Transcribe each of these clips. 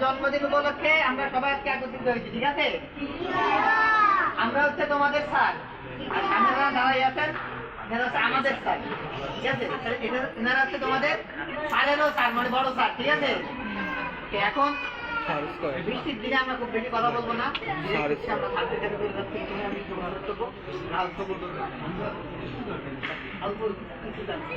জন্মদিন উপলক্ষে আমরা সবাই আজকে একত্রিত হয়েছি, ঠিক আছে? আমরা হচ্ছে তোমাদের স্যার, আর সামনে যারা দাঁড়াই আছেন এনারা হচ্ছে আমাদের স্যার, ঠিক আছে? এনারা হচ্ছে তোমাদের স্যারেরও স্যার, মানে বড় স্যার, ঠিক আছে? এখন বৃষ্টির দিনে আমরা খুব বেশি কথা বলবো না, আমরা ছাত্রদের কাছে চলে যাচ্ছি। এখানে আমি একটু অনুরোধ করবো, অল্প কিছু জানবো।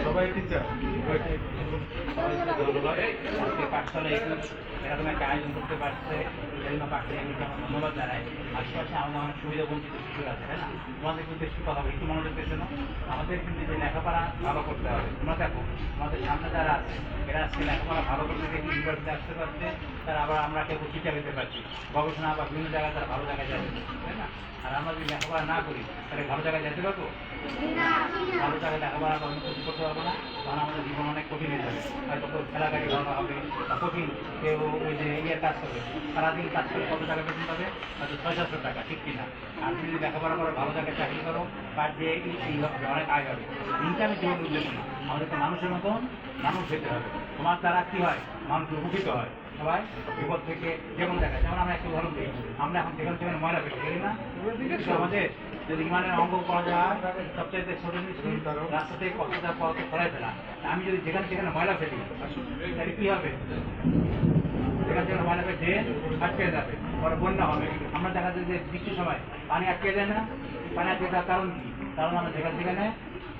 সবাই টিচার পাঠশালা এরকম একটা আয়োজন করতে পারছে, এই জন্য পাঠশালা ধন্যবাদ জানাই। আশেপাশে আমাদের অনেক সুবিধা বঞ্চিত শিশু আছে, তাই না? তোমাদের কিন্তু একটু কথা একটু মনোযোগ পেয়েছে না? আমাদের কিন্তু যে লেখাপড়া ভালো করতে হবে। তোমরা দেখো আমাদের সামনে যারা আছে এরা আজকে লেখাপড়া ভালো করতে গিয়ে ইউনিভার্সিটি আসতে পারছে, তারা আবার আমরা কেউ শিক্ষা পেতে পারছি, গবেষণা বা বিভিন্ন জায়গায় তারা ভালো জায়গায় যাবে, তাই না? আর আমরা যদি লেখাপড়া না করি তাহলে ভালো জায়গায় যেতে পারবো? ভালো জায়গায় লেখাপড়া বা উন্নতি করতে পারবো না, তখন আমাদের জীবন অনেক কঠিন হয়ে যাবে। হয়তো কেউ খেলাঘাটি ভালো হবে বা কঠিন, কেউ ওই যে ইয়ের কাজ করবে, সারাদিন কাজ করে কত টাকা বেতন পাবে? হয়তো 600-700 টাকা, ঠিক কিনা? আর তুমি যদি লেখাপড়া করো, ভালো জায়গায় চাকরি করো, তার যে হবে অনেক আয় হবে। ইনকামের জীবন উদ্দেশ্য না, আমাদেরকে মানুষের মতন মানুষ হতে হবে। তোমার দ্বারা কী হয়? মানুষ উপকৃত হয়, সবাই বিপদ থেকে যেমন দেখা। যেমন আমরা একটু উদাহরণ দিই, আমরা এখন যেখানে সেখানে ময়লা ফেলি, ফেলি না? আমাদের যদি ইমানের অঙ্গ করা যায়, সবচাইতে ছোট জিনিস রাস্তা থেকে কতটা পথ ফেলাই ফেলা। আমি যদি যেখানে সেখানে ময়লা ফেলি তাহলে কী হবে? যেখানে সেখানে ময়লা ফেলে ড্রেন আটকে যাবে, পরে বন্যা হবে। আমরা দেখা যায় যে বৃষ্টির সময় পানি আটকে যায় না? পানি আটকে যাওয়ার কারণ কী? কারণ আমরা যেখানে সেখানে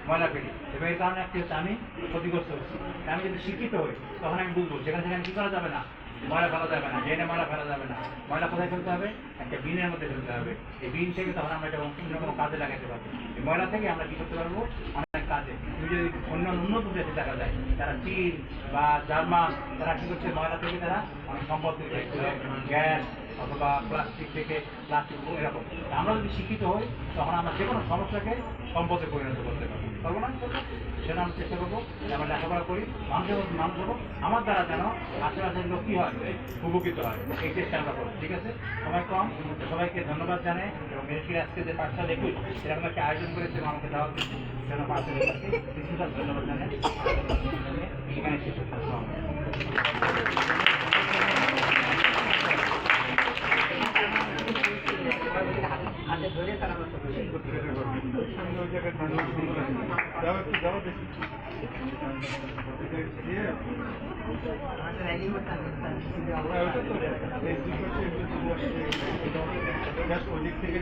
ময়লা ফেলি। এবার এই কারণে একটি হচ্ছে আমি ক্ষতিগ্রস্ত হচ্ছি। আমি যদি শিক্ষিত হই তখন আমি বুঝবো যেখানে সেখানে কী করা যাবে না, ময়লা ফেলা যাবে না, ড্রেনে ময়লা ফেলা যাবে না। ময়লা কোথায় ফেলতে হবে? একটা বিনের মধ্যে ফেলতে হবে। এই বিন থেকে তখন আমরা এটা অন্য কোনো কাজে লাগাতে পারবো। এই ময়লা থেকে আমরা কী করতে পারবো? অনেক কাজে। তুমি যদি অন্যান্য উন্নত দেশে দেখা যায়, তারা চীন বা জার্মান, তারা কী করছে? ময়লা থেকে তারা অনেক সম্পদ তৈরি করছে, গ্যাস অথবা প্লাস্টিক থেকে প্লাস্টিক এরকম। আমরা যদি শিক্ষিত হই তখন আমরা যে কোনো সমস্যাকে সম্পদে পরিণত করতে পারবো, পারবো না? সেটা আমরা চেষ্টা করবো যে আমরা লেখাপড়া করি, মানুষের মধ্যে মানুষ হবো, আমার দ্বারা যেন আশেপাশের লোক কী হয়? উপকৃত হয়, এই চেষ্টা আমরা করবো, ঠিক আছে? সময় কম, সবাইকে ধন্যবাদ জানাই। এবং মেয়েকে আজকে যে পাঠশালা 21 এরকম একটা আয়োজন করেছে এবং আমাকে দেওয়া হচ্ছে, সেজন্য পাঠশালাকে বিশেষ ধন্যবাদ জানাই। এখানে শেষ হচ্ছে। হাতে ধরে তারা আমরা সব র্যালি করতাম। ওদিক থেকে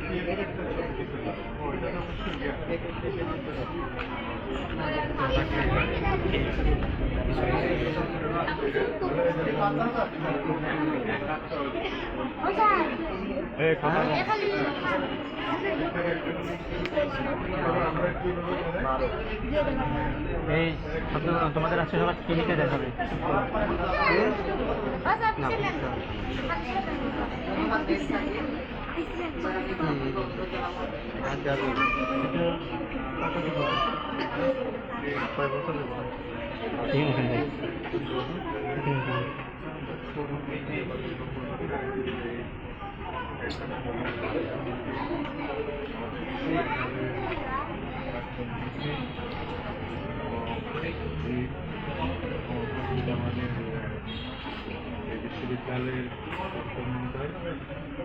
এই তোমাদের আজকে সবার কি নিতে দেখাবে? বিশ্ববিদ্যালয়ের মন্ত্রী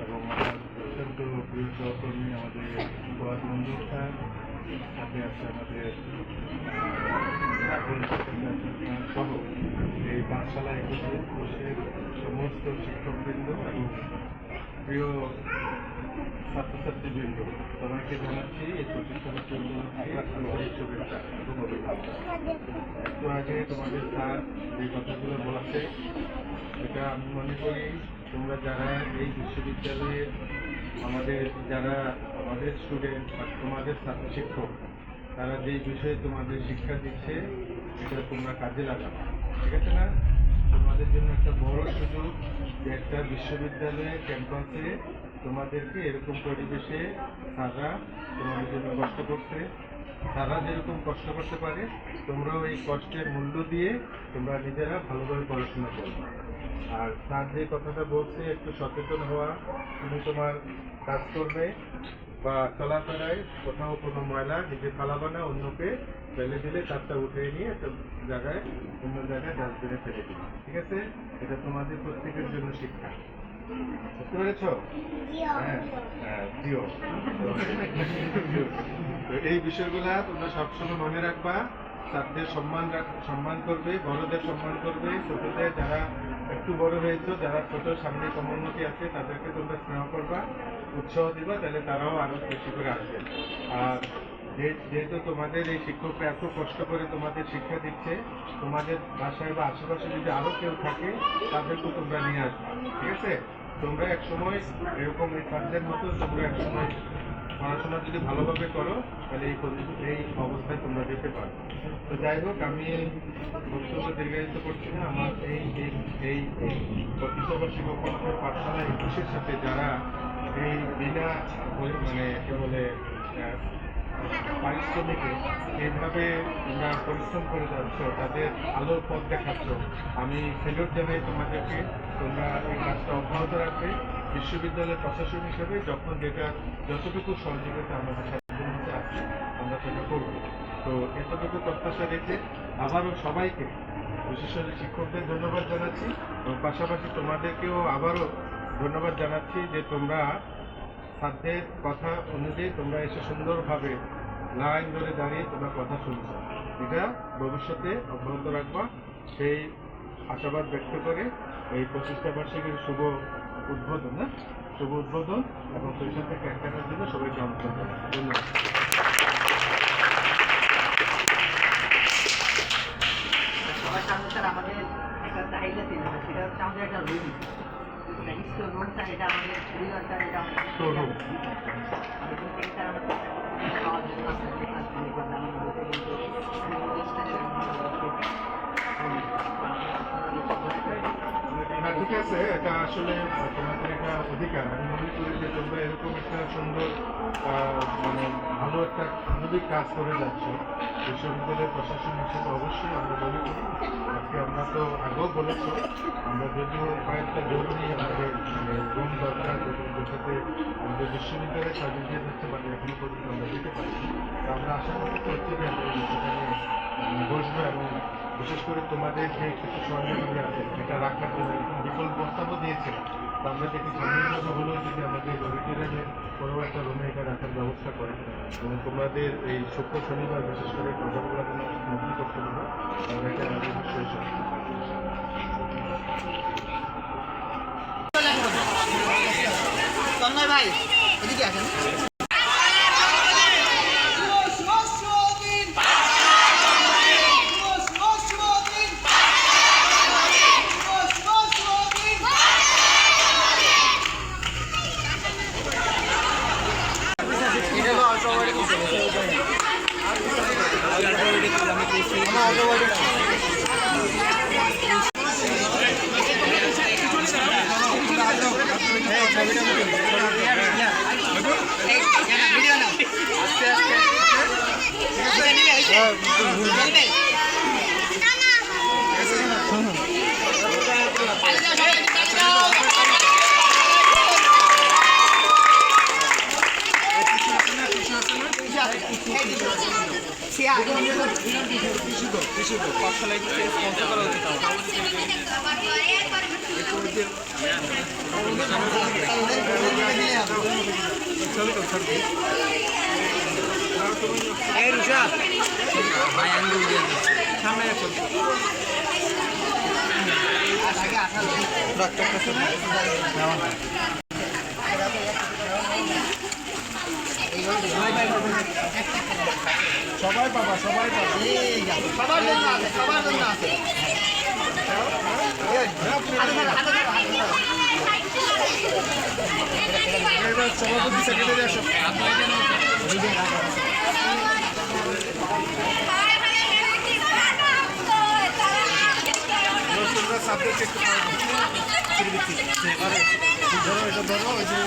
এবং আমার অত্যন্ত প্রিয় সহকর্মী আমাদের ফুয়াদ মঞ্জুর স্যার, সাথে আছে আমাদের সহ এই পাঠশালা 21 কোর্সের সমস্ত শিক্ষকবৃন্দ এবং প্রিয় ছাত্রছাত্রীবৃন্দ, সবাইকে জানাচ্ছি এই প্রতিষ্ঠানের জন্য আন্তরিক শুভেচ্ছা এবং অভিনন্দন। একটু আগে তোমাদের স্যার যে কথাগুলো বলেছে, এটা আমি মনে করি তোমরা যারা এই বিশ্ববিদ্যালয়ে যারা আমাদের স্টুডেন্ট বা তোমাদের ছাত্র শিক্ষক, তারা যেই বিষয়ে তোমাদের শিক্ষা দিচ্ছে এটা তোমরা কাজে লাগাবে, ঠিক আছে না? তোমাদের জন্য একটা বড় সুযোগ যে একটা বিশ্ববিদ্যালয়ে ক্যাম্পাসে তোমাদেরকে এরকম পরিবেশে স্যাররা তোমাদের জন্য কষ্ট করছে, তারা যেরকম কষ্ট করতে পারে তোমরাও এই কষ্টের মূল্য দিয়ে তোমরা নিজেরা ভালোভাবে পড়াশোনা করবে। আর তার যে কথাটা বলছে একটু সচেতন হওয়া, তুমি তোমার কাজ করবে বা চলাফেরায় কোথাও কোনো ময়লা নিজে ফালাবে না, অন্যকে ফেলে দিলে তারটা উঠে নিয়ে একটা জায়গায় অন্য জায়গায় ডাস্টবিনে ফেলে দিবে, ঠিক আছে? এটা তোমাদের প্রত্যেকের জন্য শিক্ষা, বুঝতে পেরেছ? হ্যাঁ হ্যাঁ, দিও। তো এই বিষয়গুলা তোমরা সবসময় মনে রাখবা। তাদের সম্মান করবে, বড়দের সম্মান করবে, ছোটদের যারা একটু বড় হয়েছে, যারা ছোট সামনে সমোন্নতি আছে তাদেরকে তোমরা স্নেহ করবা, উৎসাহ দিবা, তাহলে তারাও আরো বেশি করে আসবে। আর যেহেতু তোমাদের এই শিক্ষকরা এত কষ্ট করে তোমাদের শিক্ষা দিচ্ছে, তোমাদের বাসায় বা আশেপাশে যদি আরো কেউ থাকে তাদেরকেও তোমরা নিয়ে আসবে, ঠিক আছে? তোমরা একসময় এরকম এই স্যারদের মতো তোমরা একসময় পড়াশোনা যদি ভালোভাবে করো তাহলে এই অবস্থায় তোমরা যেতে পারো। তো যাই হোক, আমি বক্তব্য দীর্ঘায়িত করছি না। আমার এই প্রতিষ্ঠাবার্ষিক উপলক্ষে পাঠশালা 21-এর সাথে যারা এই বিনা মানে কি বলে পারিশ্রমিকে এইভাবে তোমরা পরিশ্রম করে যাচ্ছ, তাদের আলোর পথ দেখাচ্ছ, আমি সেলুট জানাই তোমাদেরকে। তোমরা এই কাজটা অব্যাহত রাখবে। বিশ্ববিদ্যালয়ের প্রশাসন হিসেবে যখন যতটুকু সহযোগিতা আমাদের সাথে আছে আমরা সেটা করব। তো এতটুকু প্রত্যাশা রেখে আবারও সবাইকে, বিশেষ করে শিক্ষকদের ধন্যবাদ জানাচ্ছি এবং পাশাপাশি তোমাদেরকেও আবারও ধন্যবাদ জানাচ্ছি যে তোমরা সাধ্যের কথা অনুযায়ী তোমরা এসে সুন্দরভাবে লাইন ধরে দাঁড়িয়ে তোমরা কথা শুনছো। এটা ভবিষ্যতে অব্যাহত রাখবা, সেই আশাবাদ ব্যক্ত করে এই প্রতিষ্ঠা বার্ষিকীর শুভ উদ্বোধন এবং সেই সাথে ক্যাম্পেইনের জন্য সবাইকে আমন্ত্রণ জানাই। ধন্যবাদ। সবার সামনে স্যার আমাদের একটা চাহিদা ছিল, সেটা হচ্ছে আমাদের একটা রুম, স্টোর রুম স্যার, এটা আমাদের খুবই দরকার। এটা আমাদের স্টোর রুম স্যার আমাদের পাওয়ার জন্য আপনাদের কাজ শুরু করলাম। আমাদের কিন্তু হ্যাঁ, ঠিক আছে, এটা আসলে তোমাদের একটা অধিকার। আমি মনে করি যে তোমরা এরকম একটা সুন্দর মানে ভালো একটা মানবিক কাজ করে যাচ্ছ। বিশ্ববিদ্যালয়ের প্রশাসন হিসেবে অবশ্যই আমরা মনে করি, আজকে আমরা তো আগেও বলেছ, আমরা যদিও কয়েকটা জরুরি আমাদের মানে রুম দরকার, যেটাতে আমাদের বিশ্ববিদ্যালয়ের সার্টিফিকেট হচ্ছে মানে এখনো পর্যন্ত আমরা দিতে পারি। তো আমরা আশা করছি যে আমরা এই বিষয়টা নিয়ে বসবো এবং বিশেষ করে তোমাদের যে কিছু সরঞ্জামাদি আছে এটা রাখার জন্য বিকল্প প্রস্তাবও দিয়েছে। তো আমরা দেখি সাময়িকভাবে হলেও যদি আমাদের অডিটোরিয়ামে কোনো একটা রুমে এটা রাখার ব্যবস্থা করে এবং তোমাদের এই শুক্র শনিবার বিশেষ করে প্রোগ্রামগুলো মুক্তি করতে দেবো, আমরা এটা আমাদের বিষয় তন্ময় ভাই এদিকে আসেন। সবাই পাবা, সবাই পাবা, সবার জন্য আছে, সবার জন্য আছে। সভাপতি সেক্রেটারি আসো। তোমরা সাবজেক্ট একটু ধরো, এটা ধরো, ওই যে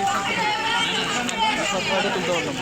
তুলতে পারলাম।